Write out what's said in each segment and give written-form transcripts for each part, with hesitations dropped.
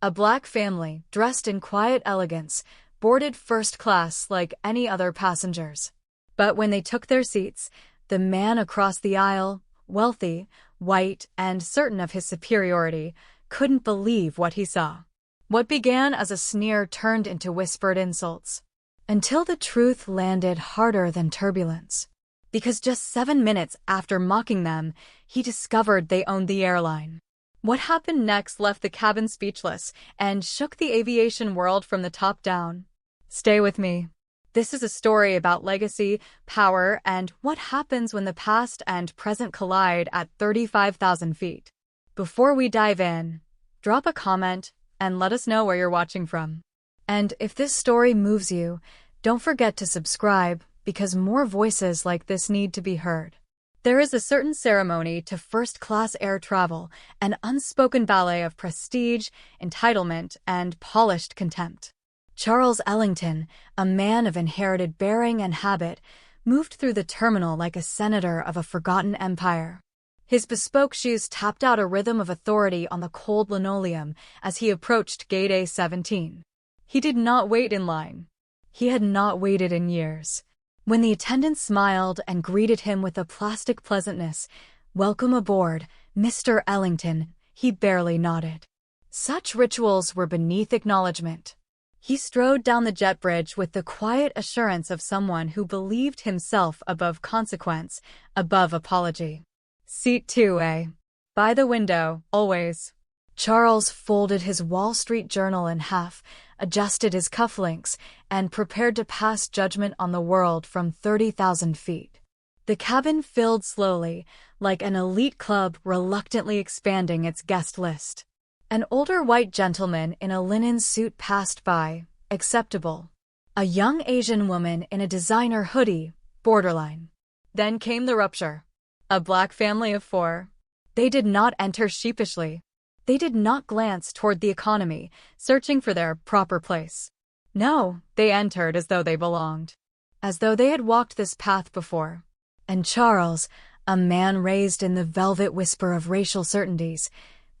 A black family, dressed in quiet elegance, boarded first class like any other passengers. But when they took their seats, the man across the aisle, wealthy, white, and certain of his superiority, couldn't believe what he saw. What began as a sneer turned into whispered insults, until the truth landed harder than turbulence. Because just 7 minutes after mocking them, he discovered they owned the airline. What happened next left the cabin speechless and shook the aviation world from the top down. Stay with me. This is a story about legacy, power, and what happens when the past and present collide at 35,000 feet. Before we dive in, drop a comment and let us know where you're watching from. And if this story moves you, don't forget to subscribe, because more voices like this need to be heard. There is a certain ceremony to first-class air travel, an unspoken ballet of prestige, entitlement, and polished contempt. Charles Ellington, a man of inherited bearing and habit, moved through the terminal like a senator of a forgotten empire. His bespoke shoes tapped out a rhythm of authority on the cold linoleum as he approached Gate A17. He did not wait in line. He had not waited in years. When the attendant smiled and greeted him with a plastic pleasantness, "Welcome aboard, Mr. Ellington," he barely nodded. Such rituals were beneath acknowledgement. He strode down the jet bridge with the quiet assurance of someone who believed himself above consequence, above apology. Seat 2A. By the window, always. Charles folded his Wall Street Journal in half, adjusted his cufflinks, and prepared to pass judgment on the world from 30,000 feet. The cabin filled slowly, like an elite club reluctantly expanding its guest list. An older white gentleman in a linen suit passed by, acceptable. A young Asian woman in a designer hoodie, borderline. Then came the rupture. A black family of 4. They did not enter sheepishly. They did not glance toward the economy, searching for their proper place. No, they entered as though they belonged. As though they had walked this path before. And Charles, a man raised in the velvet whisper of racial certainties,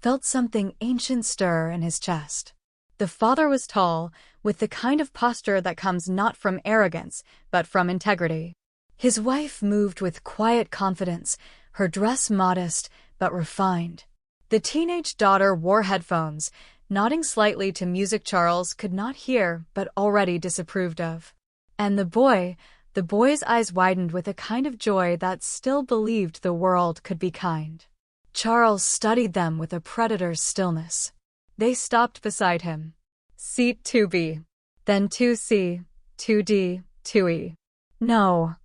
felt something ancient stir in his chest. The father was tall, with the kind of posture that comes not from arrogance, but from integrity. His wife moved with quiet confidence, her dress modest but refined. The teenage daughter wore headphones, nodding slightly to music Charles could not hear but already disapproved of. And the boy's eyes widened with a kind of joy that still believed the world could be kind. Charles studied them with a predator's stillness. They stopped beside him. Seat 2B. Then 2C, 2D, 2E. No,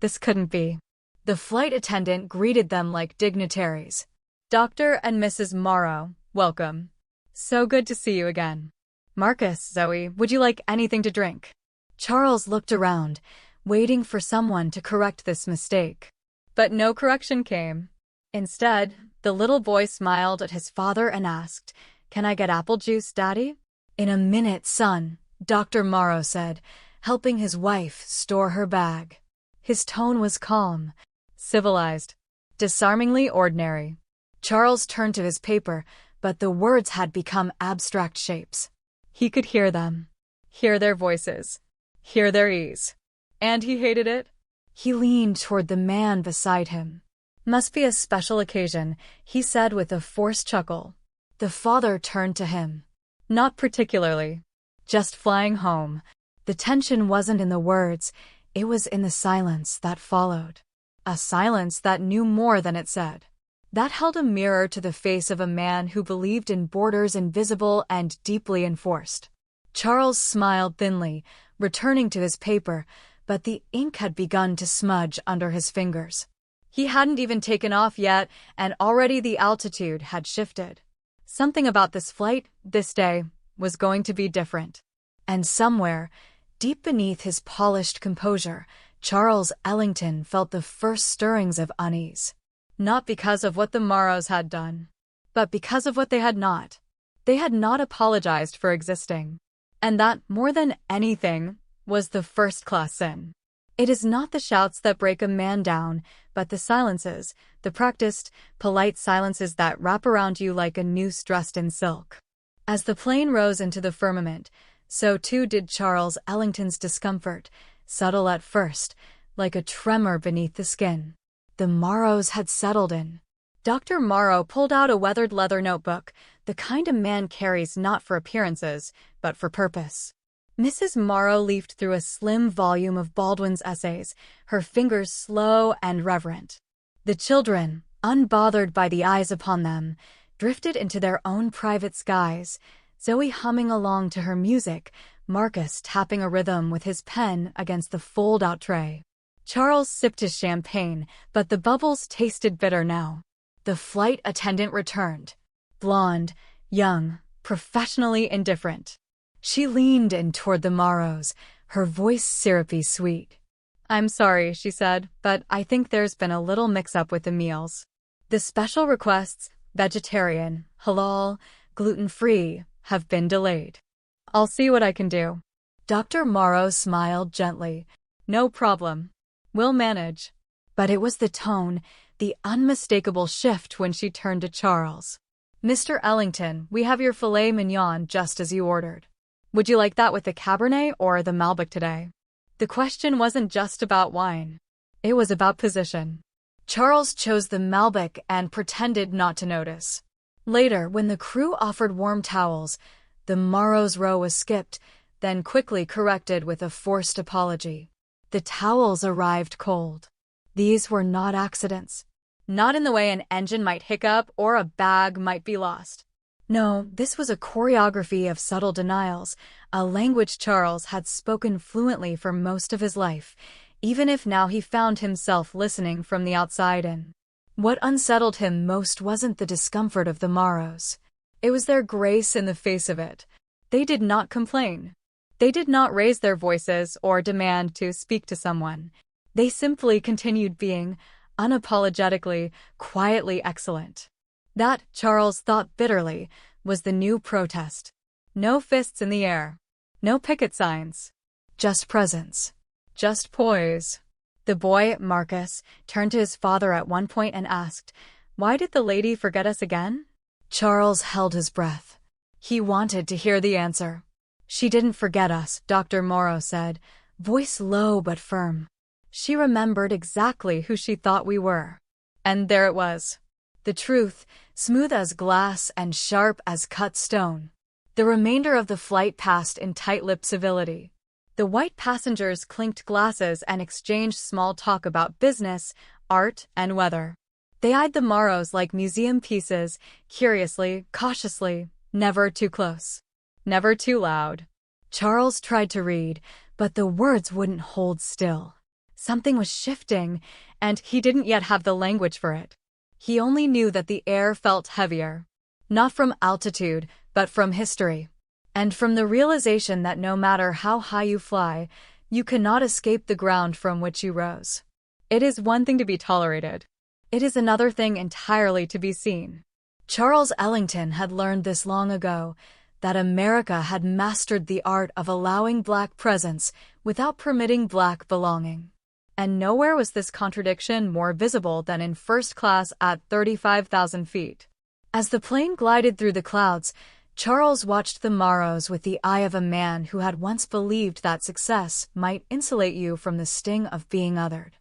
this couldn't be. The flight attendant greeted them like dignitaries. "Dr. and Mrs. Morrow, welcome. So good to see you again. Marcus, Zoe, would you like anything to drink?" Charles looked around, waiting for someone to correct this mistake. But no correction came. Instead, the little boy smiled at his father and asked, "Can I get apple juice, Daddy?" "In a minute, son," Dr. Morrow said, helping his wife store her bag. His tone was calm, civilized, disarmingly ordinary. Charles turned to his paper, but the words had become abstract shapes. He could hear them, hear their voices, hear their ease. And he hated it. He leaned toward the man beside him. "Must be a special occasion," he said with a forced chuckle. The father turned to him. "Not particularly. Just flying home." The tension wasn't in the words, it was in the silence that followed. A silence that knew more than it said. That held a mirror to the face of a man who believed in borders invisible and deeply enforced. Charles smiled thinly, returning to his paper, but the ink had begun to smudge under his fingers. He hadn't even taken off yet, and already the altitude had shifted. Something about this flight, this day, was going to be different. And somewhere, deep beneath his polished composure, Charles Ellington felt the first stirrings of unease. Not because of what the Morrows had done, but because of what they had not. They had not apologized for existing. And that, more than anything, was the first-class sin. It is not the shouts that break a man down, but the silences, the practiced, polite silences that wrap around you like a noose dressed in silk. As the plane rose into the firmament, so too did Charles Ellington's discomfort, subtle at first, like a tremor beneath the skin. The Morrows had settled in. Dr. Morrow pulled out a weathered leather notebook, the kind a man carries not for appearances, but for purpose. Mrs. Morrow leafed through a slim volume of Baldwin's essays, her fingers slow and reverent. The children, unbothered by the eyes upon them, drifted into their own private skies, Zoe humming along to her music, Marcus tapping a rhythm with his pen against the fold-out tray. Charles sipped his champagne, but the bubbles tasted bitter now. The flight attendant returned. Blonde, young, professionally indifferent. She leaned in toward the Morrows, her voice syrupy sweet. "I'm sorry," she said, "but I think there's been a little mix-up with the meals. The special requests, vegetarian, halal, gluten-free, have been delayed. I'll see what I can do." Dr. Morrow smiled gently. "No problem. We'll manage." But it was the tone, the unmistakable shift when she turned to Charles. "Mr. Ellington, we have your filet mignon just as you ordered. Would you like that with the Cabernet or the Malbec today?" The question wasn't just about wine. It was about position. Charles chose the Malbec and pretended not to notice. Later, when the crew offered warm towels, the Morrow's row was skipped, then quickly corrected with a forced apology. The towels arrived cold. These were not accidents. Not in the way an engine might hiccup or a bag might be lost. No, this was a choreography of subtle denials, a language Charles had spoken fluently for most of his life, even if now he found himself listening from the outside in. What unsettled him most wasn't the discomfort of the Morrows. It was their grace in the face of it. They did not complain. They did not raise their voices or demand to speak to someone. They simply continued being, unapologetically, quietly excellent. That, Charles thought bitterly, was the new protest. No fists in the air. No picket signs. Just presence. Just poise. The boy, Marcus, turned to his father at one point and asked, "Why did the lady forget us again?" Charles held his breath. He wanted to hear the answer. "She didn't forget us," Dr. Morrow said, voice low but firm. "She remembered exactly who she thought we were." And there it was. The truth, smooth as glass and sharp as cut stone. The remainder of the flight passed in tight-lipped civility. The white passengers clinked glasses and exchanged small talk about business, art, and weather. They eyed the Morrows like museum pieces, curiously, cautiously, never too close. Never too loud. Charles tried to read, but the words wouldn't hold still. Something was shifting, and he didn't yet have the language for it. He only knew that the air felt heavier. Not from altitude, but from history. And from the realization that no matter how high you fly, you cannot escape the ground from which you rose. It is one thing to be tolerated. It is another thing entirely to be seen. Charles Ellington had learned this long ago, that America had mastered the art of allowing Black presence without permitting Black belonging. And nowhere was this contradiction more visible than in first class at 35,000 feet. As the plane glided through the clouds, Charles watched the Morrows with the eye of a man who had once believed that success might insulate you from the sting of being othered.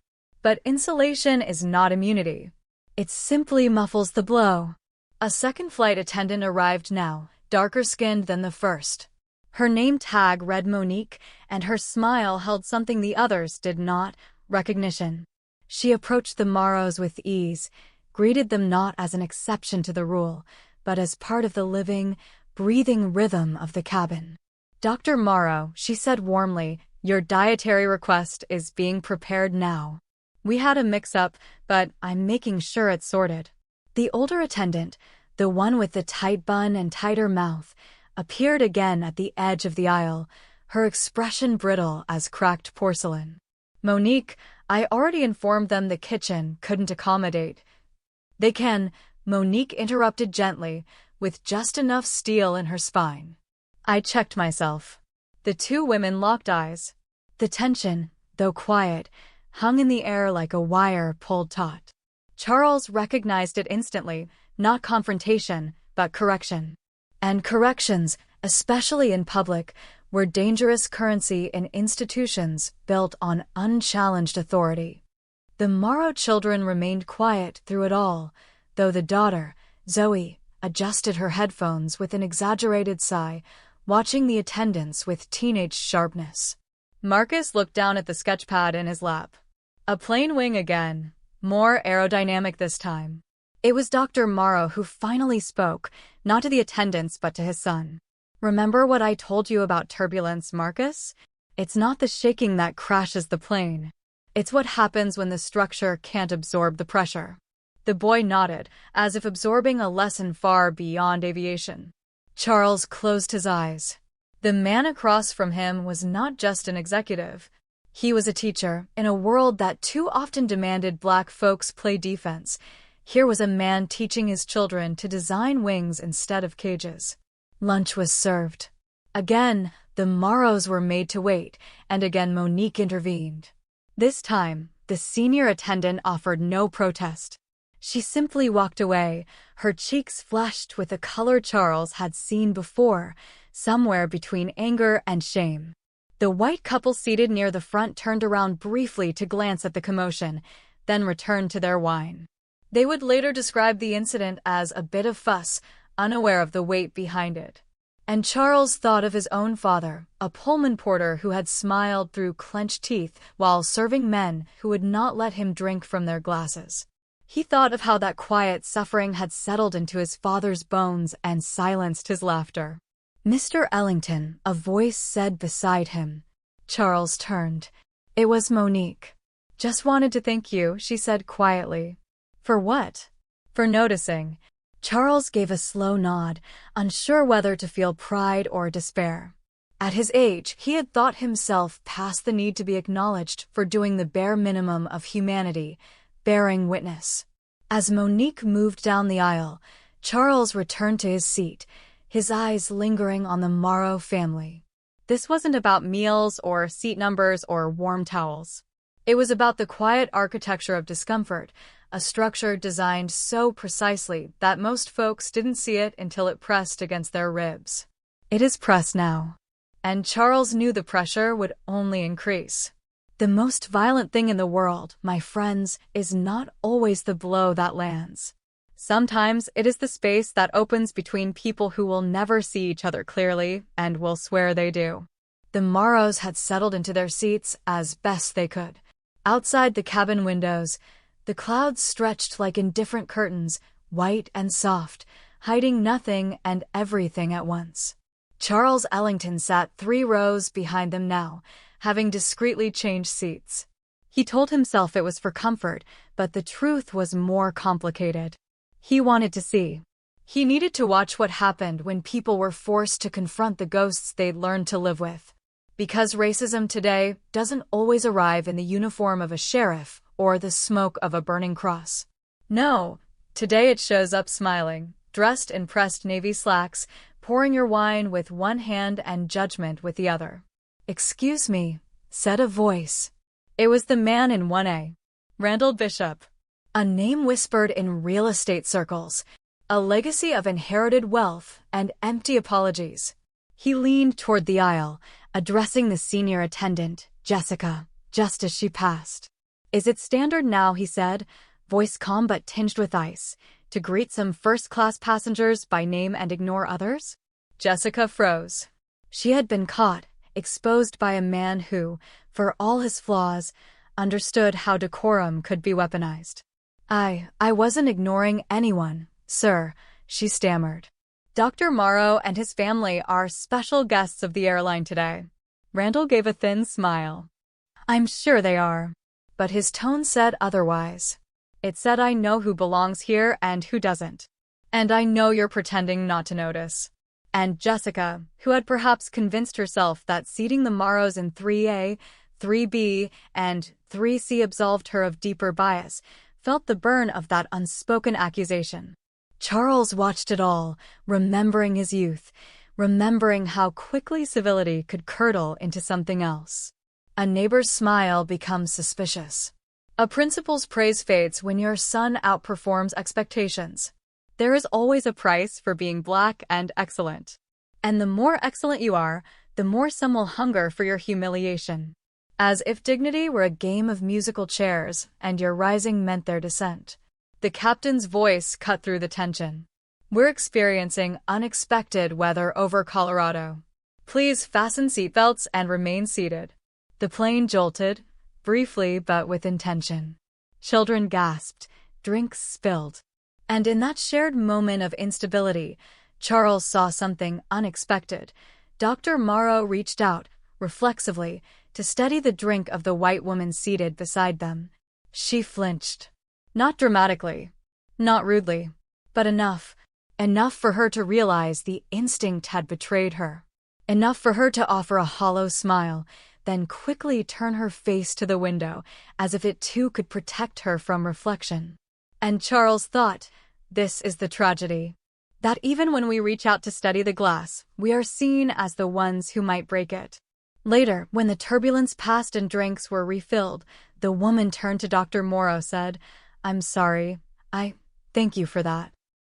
But insulation is not immunity. It simply muffles the blow. A second flight attendant arrived now, darker-skinned than the first. Her name tag read Monique, and her smile held something the others did not, recognition. She approached the Morrows with ease, greeted them not as an exception to the rule, but as part of the living, breathing rhythm of the cabin. "Dr. Morrow," she said warmly, "your dietary request is being prepared now. We had a mix-up, but I'm making sure it's sorted." The older attendant, the one with the tight bun and tighter mouth, appeared again at the edge of the aisle, her expression brittle as cracked porcelain. "Monique, I already informed them the kitchen couldn't accommodate." "They can," Monique interrupted gently, with just enough steel in her spine. I checked myself. The two women locked eyes. The tension, though quiet, hung in the air like a wire pulled taut. Charles recognized it instantly, not confrontation, but correction. And corrections, especially in public, were dangerous currency in institutions built on unchallenged authority. The Morrow children remained quiet through it all, though the daughter, Zoe, adjusted her headphones with an exaggerated sigh, watching the attendants with teenage sharpness. Marcus looked down at the sketchpad in his lap. A plain wing again, more aerodynamic this time. It was Dr. Morrow who finally spoke, not to the attendants but to his son. "Remember what I told you about turbulence, Marcus? It's not the shaking that crashes the plane. It's what happens when the structure can't absorb the pressure." The boy nodded, as if absorbing a lesson far beyond aviation. Charles closed his eyes. The man across from him was not just an executive. He was a teacher, in a world that too often demanded black folks play defense. Here was a man teaching his children to design wings instead of cages. Lunch was served. Again, the Morrows were made to wait, and again Monique intervened. This time, the senior attendant offered no protest. She simply walked away, her cheeks flushed with a color Charles had seen before, somewhere between anger and shame. The white couple seated near the front turned around briefly to glance at the commotion, then returned to their wine. They would later describe the incident as a bit of fuss, unaware of the weight behind it. And Charles thought of his own father, a Pullman porter who had smiled through clenched teeth while serving men who would not let him drink from their glasses. He thought of how that quiet suffering had settled into his father's bones and silenced his laughter. "Mr. Ellington," a voice said beside him. Charles turned. It was Monique. "Just wanted to thank you," she said quietly. "For what?" "For noticing." Charles gave a slow nod, unsure whether to feel pride or despair. At his age, he had thought himself past the need to be acknowledged for doing the bare minimum of humanity, bearing witness. As Monique moved down the aisle, Charles returned to his seat, his eyes lingering on the Morrow family. This wasn't about meals or seat numbers or warm towels. It was about the quiet architecture of discomfort, a structure designed so precisely that most folks didn't see it until it pressed against their ribs. It is pressed now. And Charles knew the pressure would only increase. The most violent thing in the world, my friends, is not always the blow that lands. Sometimes it is the space that opens between people who will never see each other clearly and will swear they do. The Morrows had settled into their seats as best they could. Outside the cabin windows, the clouds stretched like indifferent curtains, white and soft, hiding nothing and everything at once. Charles Ellington sat 3 rows behind them now, having discreetly changed seats. He told himself it was for comfort, but the truth was more complicated. He wanted to see. He needed to watch what happened when people were forced to confront the ghosts they'd learned to live with. Because racism today doesn't always arrive in the uniform of a sheriff or the smoke of a burning cross. No, today it shows up smiling, dressed in pressed navy slacks, pouring your wine with one hand and judgment with the other. "Excuse me," said a voice. It was the man in 1A. Randall Bishop. A name whispered in real estate circles, a legacy of inherited wealth and empty apologies. He leaned toward the aisle, addressing the senior attendant, Jessica, just as she passed. "Is it standard now," he said, voice calm but tinged with ice, "to greet some first-class passengers by name and ignore others?" Jessica froze. She had been caught, exposed by a man who, for all his flaws, understood how decorum could be weaponized. I wasn't ignoring anyone, sir," she stammered. "Dr. Morrow and his family are special guests of the airline today." Randall gave a thin smile. "I'm sure they are." But his tone said otherwise. It said, "I know who belongs here and who doesn't. And I know you're pretending not to notice." And Jessica, who had perhaps convinced herself that seating the Morrows in 3A, 3B, and 3C absolved her of deeper bias, felt the burn of that unspoken accusation. Charles watched it all, remembering his youth, remembering how quickly civility could curdle into something else. A neighbor's smile becomes suspicious. A principal's praise fades when your son outperforms expectations. There is always a price for being black and excellent. And the more excellent you are, the more some will hunger for your humiliation. As if dignity were a game of musical chairs, and your rising meant their descent. The captain's voice cut through the tension. We're experiencing unexpected weather over Colorado. Please fasten seatbelts and remain seated. The plane jolted, briefly but with intention. Children gasped, drinks spilled. And in that shared moment of instability, Charles saw something unexpected. Dr. Morrow reached out, reflexively, to steady the drink of the white woman seated beside them. She flinched. Not dramatically, not rudely, but enough for her to realize the instinct had betrayed her. Enough for her to offer a hollow smile, then quickly turn her face to the window, as if it too could protect her from reflection. And Charles thought, this is the tragedy. That even when we reach out to steady the glass, we are seen as the ones who might break it. Later, when the turbulence passed and drinks were refilled, the woman turned to Dr. Morrow said, I'm sorry. Thank you for that.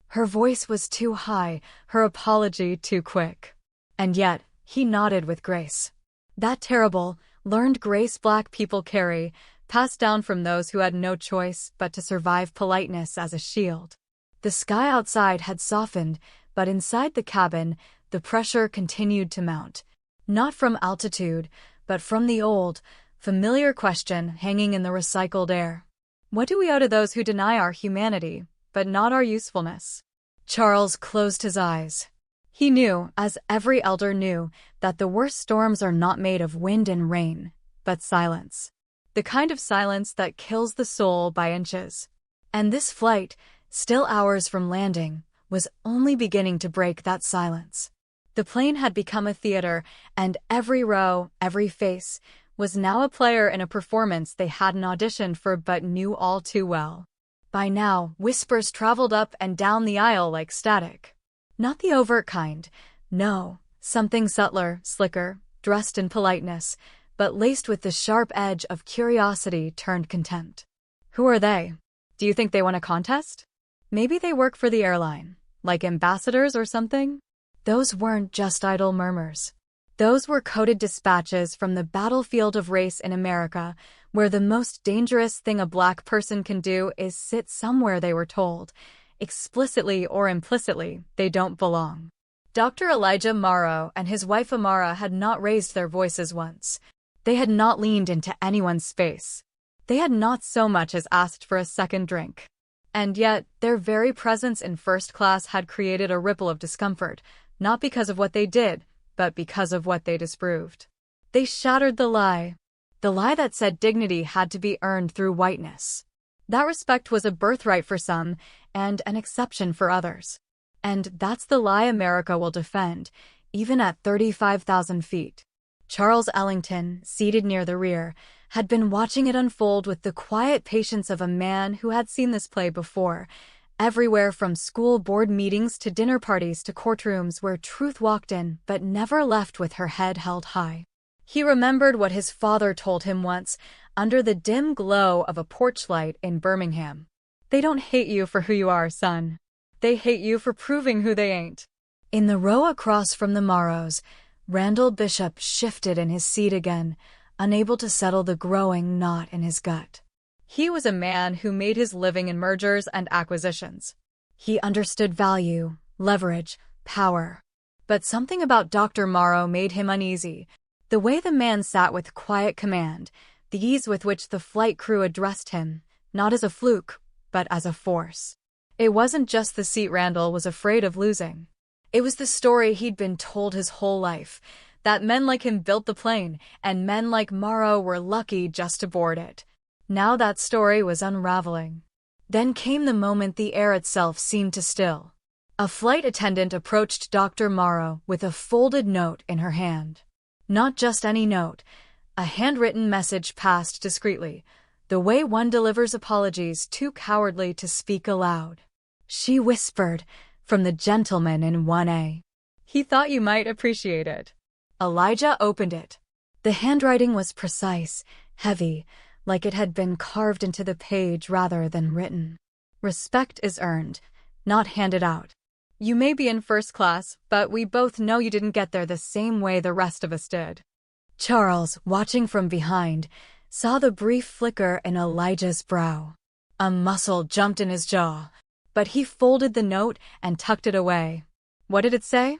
Her voice was too high, her apology too quick. And yet, he nodded with grace. That terrible, learned grace black people carry, passed down from those who had no choice but to survive politeness as a shield. The sky outside had softened, but inside the cabin, the pressure continued to mount. Not from altitude, but from the old, familiar question hanging in the recycled air. What do we owe to those who deny our humanity, but not our usefulness? Charles closed his eyes. He knew, as every elder knew, that the worst storms are not made of wind and rain, but silence. The kind of silence that kills the soul by inches. And this flight, still hours from landing, was only beginning to break that silence. The plane had become a theater, and every row, every face, was now a player in a performance they hadn't auditioned for but knew all too well. By now, whispers traveled up and down the aisle like static. Not the overt kind, no, something subtler, slicker, dressed in politeness, but laced with the sharp edge of curiosity turned contempt. Who are they? Do you think they won a contest? Maybe they work for the airline, like ambassadors or something? Those weren't just idle murmurs. Those were coded dispatches from the battlefield of race in America, where the most dangerous thing a black person can do is sit somewhere they were told, explicitly or implicitly, they don't belong. Dr. Elijah Morrow and his wife Amara had not raised their voices once. They had not leaned into anyone's space. They had not so much as asked for a second drink. And yet, their very presence in first class had created a ripple of discomfort, not because of what they did, but because of what they disproved. They shattered the lie that said dignity had to be earned through whiteness. That respect was a birthright for some, and an exception for others. And that's the lie America will defend, even at 35,000 feet. Charles Ellington, seated near the rear, had been watching it unfold with the quiet patience of a man who had seen this play before, everywhere from school board meetings to dinner parties to courtrooms where truth walked in but never left with her head held high. He remembered what his father told him once, under the dim glow of a porch light in Birmingham. They don't hate you for who you are, son. They hate you for proving who they ain't. In the row across from the Morrows, Randall Bishop shifted in his seat again, unable to settle the growing knot in his gut. He was a man who made his living in mergers and acquisitions. He understood value, leverage, power. But something about Dr. Morrow made him uneasy. The way the man sat with quiet command, the ease with which the flight crew addressed him, not as a fluke, but as a force. It wasn't just the seat Randall was afraid of losing. It was the story he'd been told his whole life, that men like him built the plane, and men like Morrow were lucky just to board it. Now that story was unraveling. Then came the moment the air itself seemed to still. A flight attendant approached Dr. Morrow with a folded note in her hand. Not just any note. A handwritten message passed discreetly, the way one delivers apologies too cowardly to speak aloud. She whispered, from the gentleman in 1A. He thought you might appreciate it. Elijah opened it. The handwriting was precise, heavy, like it had been carved into the page rather than written. Respect is earned, not handed out. You may be in first class, but we both know you didn't get there the same way the rest of us did. Charles, watching from behind, saw the brief flicker in Elijah's brow. A muscle jumped in his jaw, but he folded the note and tucked it away. What did it say?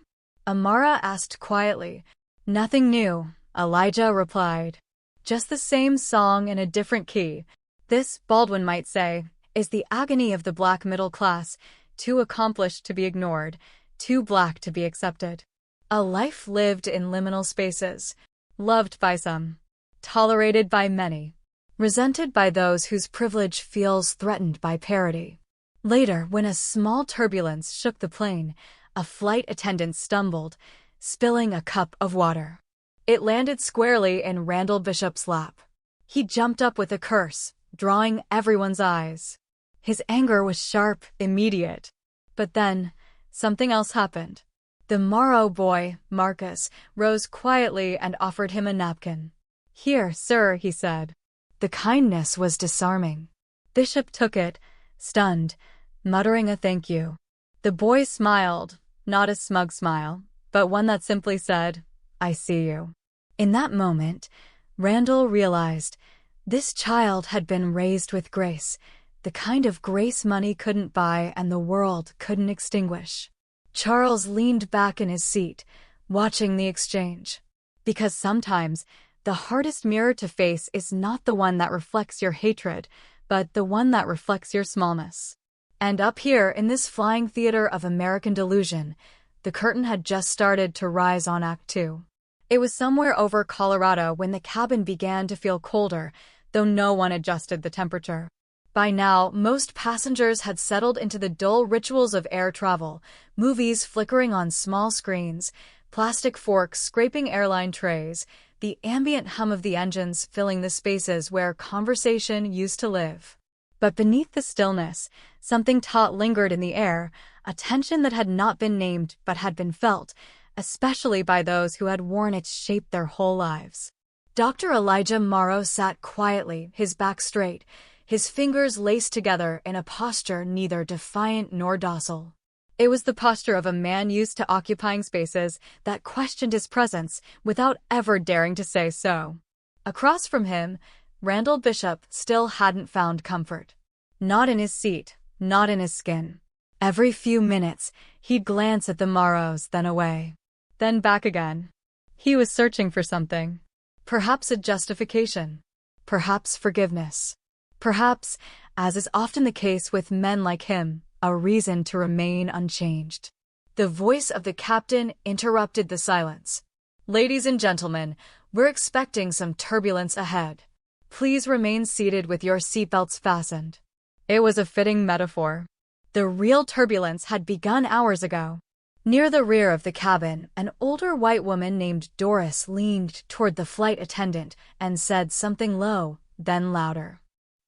Amara asked quietly. Nothing new, Elijah replied. Just the same song in a different key. This, Baldwin might say, is the agony of the black middle class, too accomplished to be ignored, too black to be accepted. A life lived in liminal spaces, loved by some, tolerated by many, resented by those whose privilege feels threatened by parity. Later, when a small turbulence shook the plane, a flight attendant stumbled, spilling a cup of water. It landed squarely in Randall Bishop's lap. He jumped up with a curse, drawing everyone's eyes. His anger was sharp, immediate. But then, something else happened. The Morrow boy, Marcus, rose quietly and offered him a napkin. Here, sir, he said. The kindness was disarming. Bishop took it, stunned, muttering a thank you. The boy smiled, not a smug smile, but one that simply said, I see you. In that moment, Randall realized this child had been raised with grace, the kind of grace money couldn't buy and the world couldn't extinguish. Charles leaned back in his seat, watching the exchange. Because sometimes, the hardest mirror to face is not the one that reflects your hatred, but the one that reflects your smallness. And up here in this flying theater of American delusion, the curtain had just started to rise on Act Two. It was somewhere over Colorado when the cabin began to feel colder, though no one adjusted the temperature. By now, most passengers had settled into the dull rituals of air travel, movies flickering on small screens, plastic forks scraping airline trays, the ambient hum of the engines filling the spaces where conversation used to live. But beneath the stillness, something taut lingered in the air, a tension that had not been named but had been felt, especially by those who had worn its shape their whole lives. Dr. Elijah Morrow sat quietly, his back straight, his fingers laced together in a posture neither defiant nor docile. It was the posture of a man used to occupying spaces that questioned his presence without ever daring to say so. Across from him, Randall Bishop still hadn't found comfort. Not in his seat, not in his skin. Every few minutes, he'd glance at the Morrows, then away. Then back again. He was searching for something. Perhaps a justification. Perhaps forgiveness. Perhaps, as is often the case with men like him, a reason to remain unchanged. The voice of the captain interrupted the silence. Ladies and gentlemen, we're expecting some turbulence ahead. Please remain seated with your seatbelts fastened. It was a fitting metaphor. The real turbulence had begun hours ago. Near the rear of the cabin, an older white woman named Doris leaned toward the flight attendant and said something low, then louder.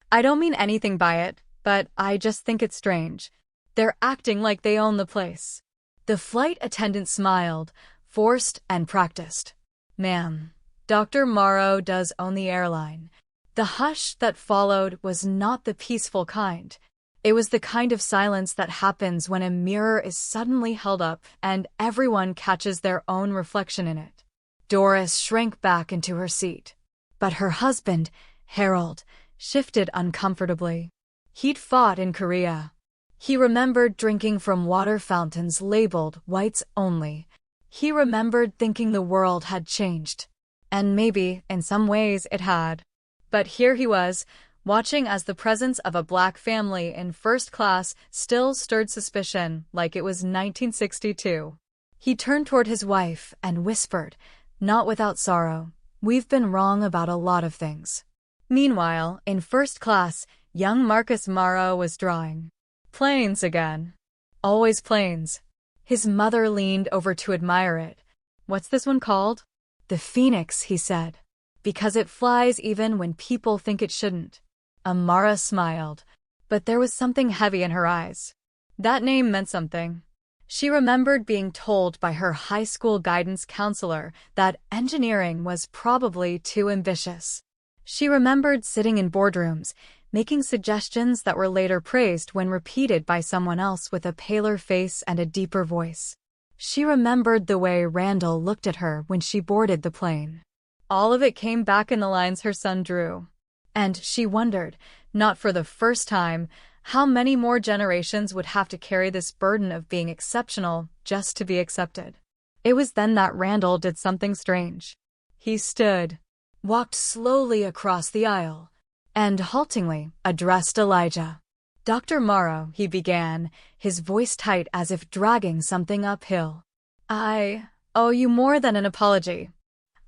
I don't mean anything by it, but I just think it's strange. They're acting like they own the place. The flight attendant smiled, forced and practiced. Ma'am, Dr. Morrow does own the airline. The hush that followed was not the peaceful kind. It was the kind of silence that happens when a mirror is suddenly held up and everyone catches their own reflection in it. Doris shrank back into her seat. But her husband, Harold, shifted uncomfortably. He'd fought in Korea. He remembered drinking from water fountains labeled whites only. He remembered thinking the world had changed. And maybe, in some ways, it had. But here he was, watching as the presence of a black family in first class still stirred suspicion like it was 1962. He turned toward his wife and whispered, not without sorrow, "We've been wrong about a lot of things." Meanwhile, in first class, young Marcus Morrow was drawing. Planes again. Always planes. His mother leaned over to admire it. What's this one called? The Phoenix, he said. Because it flies even when people think it shouldn't. Amara smiled, but there was something heavy in her eyes. That name meant something. She remembered being told by her high school guidance counselor that engineering was probably too ambitious. She remembered sitting in boardrooms, making suggestions that were later praised when repeated by someone else with a paler face and a deeper voice. She remembered the way Randall looked at her when she boarded the plane. All of it came back in the lines her son drew. And she wondered, not for the first time, how many more generations would have to carry this burden of being exceptional just to be accepted. It was then that Randall did something strange. He stood, walked slowly across the aisle, and haltingly addressed Elijah. "Dr. Morrow," he began, his voice tight as if dragging something uphill. "I owe you more than an apology.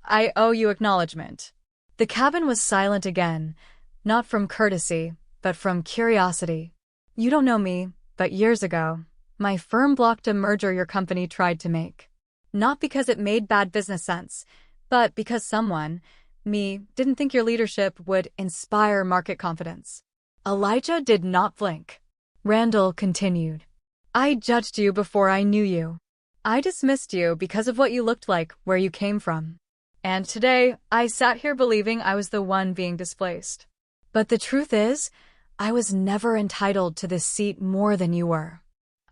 I owe you acknowledgement." The cabin was silent again, not from courtesy, but from curiosity. "You don't know me, but years ago, my firm blocked a merger your company tried to make. Not because it made bad business sense, but because someone, me, didn't think your leadership would inspire market confidence." Elijah did not blink. Randall continued. "I judged you before I knew you. I dismissed you because of what you looked like, where you came from. And today, I sat here believing I was the one being displaced. But the truth is, I was never entitled to this seat more than you were.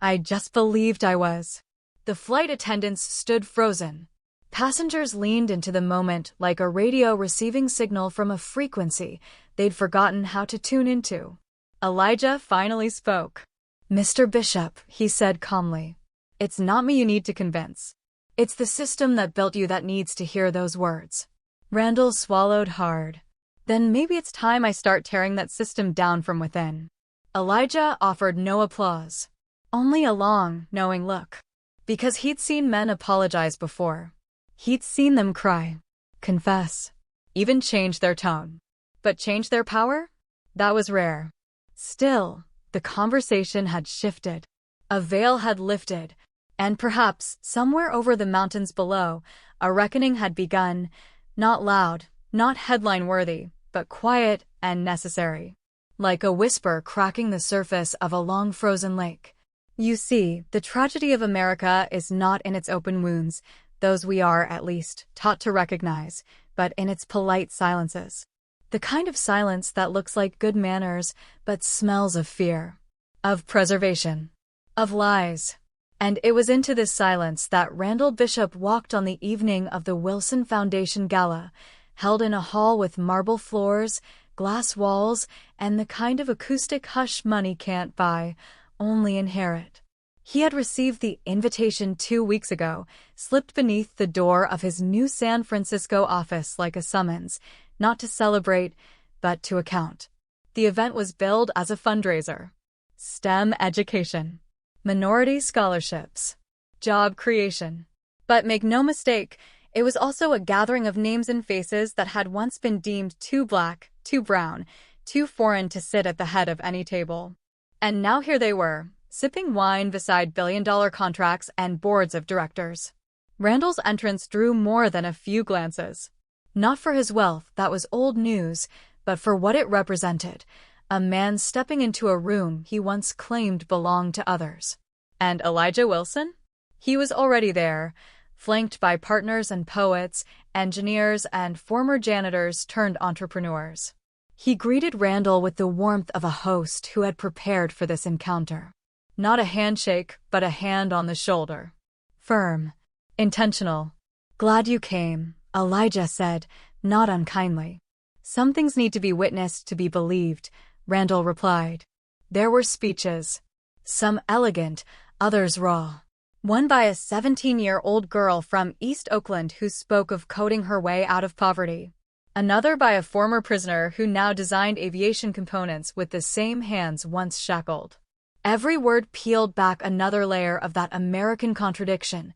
I just believed I was." The flight attendants stood frozen. Passengers leaned into the moment like a radio receiving signal from a frequency they'd forgotten how to tune into. Elijah finally spoke. "Mr. Bishop," he said calmly, "it's not me you need to convince. It's the system that built you that needs to hear those words." Randall swallowed hard. "Then maybe it's time I start tearing that system down from within." Elijah offered no applause, only a long, knowing look. Because he'd seen men apologize before. He'd seen them cry, confess, even change their tone. But change their power? That was rare. Still, the conversation had shifted. A veil had lifted, and perhaps, somewhere over the mountains below, a reckoning had begun, not loud, not headline-worthy, but quiet and necessary. Like a whisper cracking the surface of a long frozen lake. You see, the tragedy of America is not in its open wounds, those we are, at least, taught to recognize, but in its polite silences. The kind of silence that looks like good manners, but smells of fear, of preservation, of lies. And it was into this silence that Randall Bishop walked on the evening of the Wilson Foundation Gala, held in a hall with marble floors, glass walls, and the kind of acoustic hush money can't buy, only inherit. He had received the invitation 2 weeks ago, slipped beneath the door of his new San Francisco office like a summons, not to celebrate, but to account. The event was billed as a fundraiser. STEM education, minority scholarships, job creation. But make no mistake, it was also a gathering of names and faces that had once been deemed too black, too brown, too foreign to sit at the head of any table. And now here they were, sipping wine beside billion-dollar contracts and boards of directors. Randall's entrance drew more than a few glances. Not for his wealth, that was old news, but for what it represented, a man stepping into a room he once claimed belonged to others. And Elijah Wilson? He was already there, flanked by partners and poets, engineers and former janitors turned entrepreneurs. He greeted Randall with the warmth of a host who had prepared for this encounter. Not a handshake, but a hand on the shoulder. Firm. Intentional. "Glad you came," Elijah said, not unkindly. "Some things need to be witnessed to be believed," Randall replied. There were speeches. Some elegant, others raw. One by a 17-year-old girl from East Oakland who spoke of coding her way out of poverty. Another by a former prisoner who now designed aviation components with the same hands once shackled. Every word peeled back another layer of that American contradiction,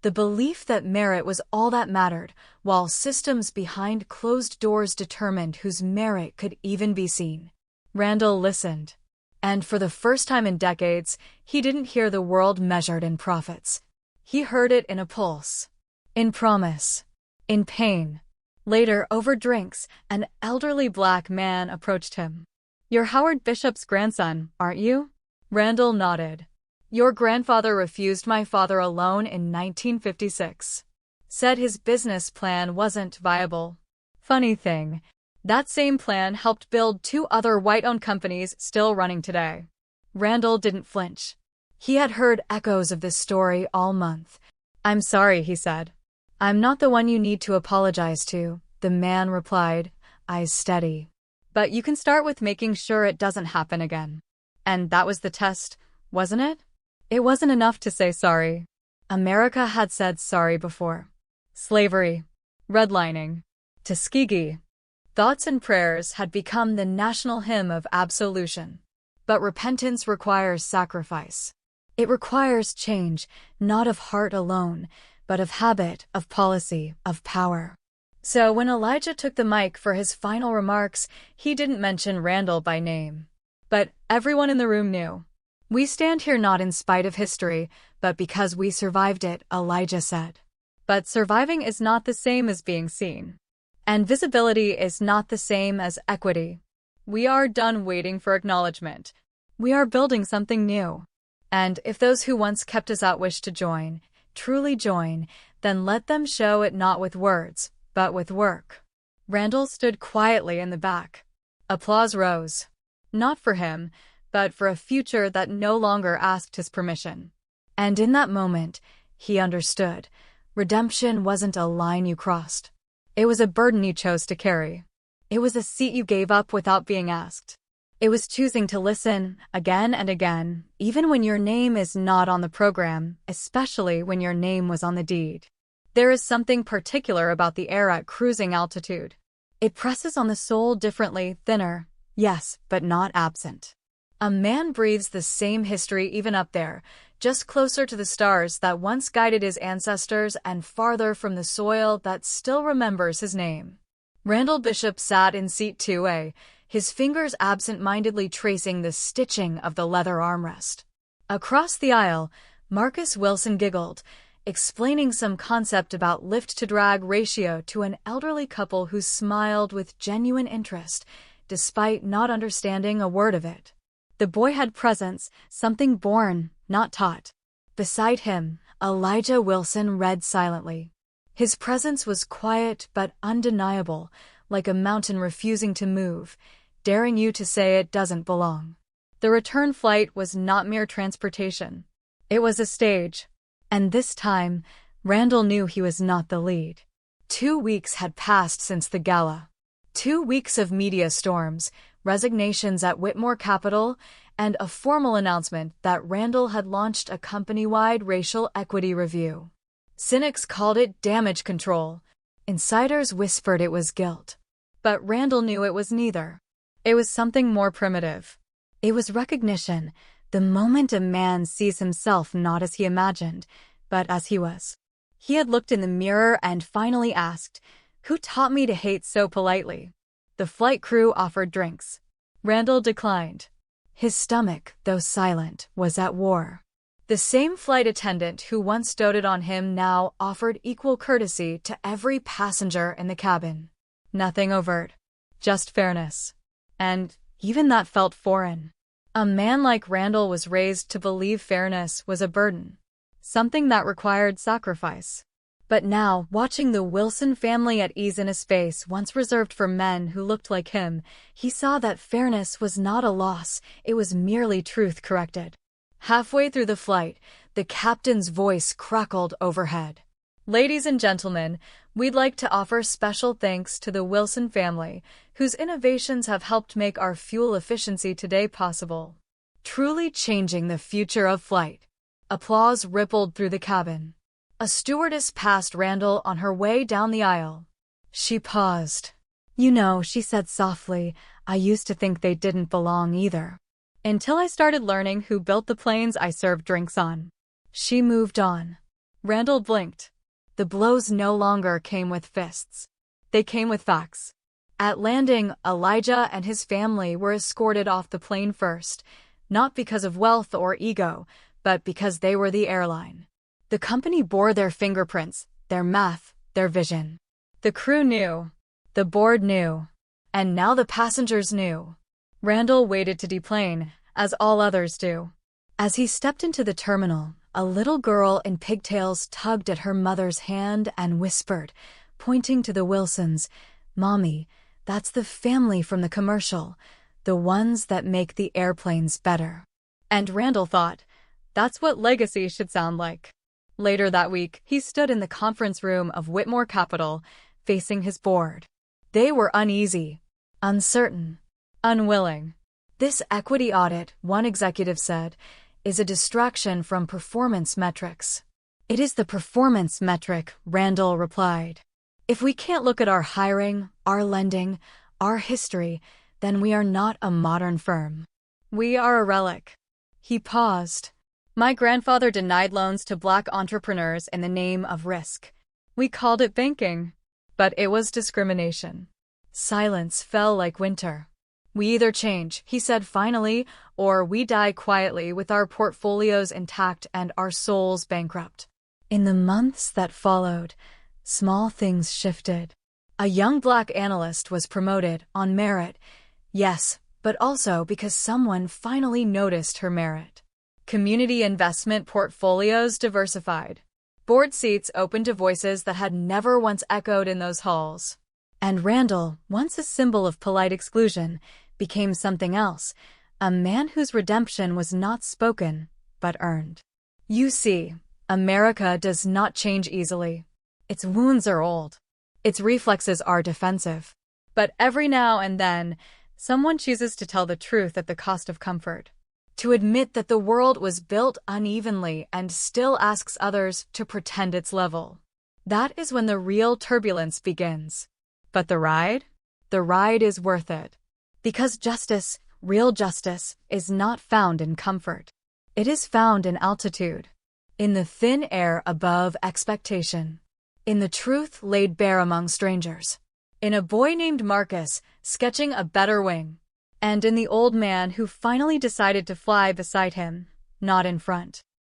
the belief that merit was all that mattered, while systems behind closed doors determined whose merit could even be seen. Randall listened. And for the first time in decades, he didn't hear the world measured in profits. He heard it in a pulse, in promise, in pain. Later, over drinks, an elderly black man approached him. "You're Howard Bishop's grandson, aren't you?" Randall nodded. "Your grandfather refused my father a loan in 1956. Said his business plan wasn't viable. Funny thing, That same plan helped build two other white-owned companies still running today. Randall didn't flinch. He had heard echoes of this story all month. "I'm sorry," he said. "I'm not the one you need to apologize to," the man replied, eyes steady. "But you can start with making sure it doesn't happen again." And that was the test, wasn't it? It wasn't enough to say sorry. America had said sorry before. Slavery, redlining, Tuskegee. Thoughts and prayers had become the national hymn of absolution. But repentance requires sacrifice. It requires change, not of heart alone, but of habit, of policy, of power. So when Elijah took the mic for his final remarks, he didn't mention Randall by name. But everyone in the room knew. "We stand here not in spite of history, but because we survived it," Elijah said. But surviving is not the same as being seen. And visibility is not the same as equity. We are done waiting for acknowledgement. We are building something new. And if those who once kept us out wish to join, truly join, then let them show it not with words, but with work. Randall stood quietly in the back. Applause rose. Not for him, but for a future that no longer asked his permission. And in that moment, he understood. Redemption wasn't a line you crossed. It was a burden you chose to carry. It was a seat you gave up without being asked. It was choosing to listen, again and again, even when your name is not on the program, especially when your name was on the deed. There is something particular about the air at cruising altitude. It presses on the soul differently, thinner, yes, but not absent. A man breathes the same history even up there, just closer to the stars that once guided his ancestors and farther from the soil that still remembers his name. Randall Bishop sat in seat 2A, his fingers absent-mindedly tracing the stitching of the leather armrest. Across the aisle, Marcus Wilson giggled, explaining some concept about lift-to-drag ratio to an elderly couple who smiled with genuine interest, despite not understanding a word of it. The boy had presence, something born, not taught. Beside him, Elijah Wilson read silently. His presence was quiet but undeniable, like a mountain refusing to move, daring you to say it doesn't belong. The return flight was not mere transportation. It was a stage. And this time, Randall knew he was not the lead. 2 weeks had passed since the gala. 2 weeks of media storms, resignations at Whitmore Capital, and a formal announcement that Randall had launched a company-wide racial equity review. Cynics called it damage control. Insiders whispered it was guilt. But Randall knew it was neither. It was something more primitive. It was recognition, the moment a man sees himself not as he imagined, but as he was. He had looked in the mirror and finally asked, "Who taught me to hate so politely?" The flight crew offered drinks. Randall declined. His stomach, though silent, was at war. The same flight attendant who once doted on him now offered equal courtesy to every passenger in the cabin. Nothing overt, just fairness. And even that felt foreign. A man like Randall was raised to believe fairness was a burden, something that required sacrifice. But now, watching the Wilson family at ease in a space once reserved for men who looked like him, he saw that fairness was not a loss, it was merely truth corrected. Halfway through the flight, the captain's voice crackled overhead. "Ladies and gentlemen, we'd like to offer special thanks to the Wilson family, whose innovations have helped make our fuel efficiency today possible, truly changing the future of flight." Applause rippled through the cabin. A stewardess passed Randall on her way down the aisle. She paused. "You know," she said softly, "I used to think they didn't belong either. Until I started learning who built the planes I served drinks on." She moved on. Randall blinked. The blows no longer came with fists. They came with facts. At landing, Elijah and his family were escorted off the plane first, not because of wealth or ego, but because they were the airline. The company bore their fingerprints, their math, their vision. The crew knew. The board knew. And now the passengers knew. Randall waited to deplane, as all others do. As he stepped into the terminal, a little girl in pigtails tugged at her mother's hand and whispered, pointing to the Wilsons, "Mommy, That's the family from the commercial, the ones that make the airplanes better. And Randall thought, that's what legacy should sound like. Later that week, he stood in the conference room of Whitmore Capital, facing his board. They were uneasy, uncertain, unwilling. This equity audit, one executive said, is a distraction from performance metrics. It is the performance metric, Randall replied. If we can't look at our hiring, our lending, our history, then we are not a modern firm. We are a relic. He paused. My grandfather denied loans to Black entrepreneurs in the name of risk. We called it banking, but it was discrimination. Silence fell like winter. We either change, he said finally, or we die quietly with our portfolios intact and our souls bankrupt. In the months that followed, small things shifted. A young Black analyst was promoted on merit, yes, but also because someone finally noticed her merit. Community investment portfolios diversified. Board seats opened to voices that had never once echoed in those halls. And Randall, once a symbol of polite exclusion, became something else, a man whose redemption was not spoken, but earned. You see, America does not change easily. Its wounds are old. Its reflexes are defensive. But every now and then, someone chooses to tell the truth at the cost of comfort. To admit that the world was built unevenly and still asks others to pretend it's level. That is when the real turbulence begins. But the ride? The ride is worth it. Because justice, real justice, is not found in comfort. It is found in altitude. In the thin air above expectation. In the truth laid bare among strangers. In a boy named Marcus sketching a better wing. And in the old man who finally decided to fly beside him, not in front.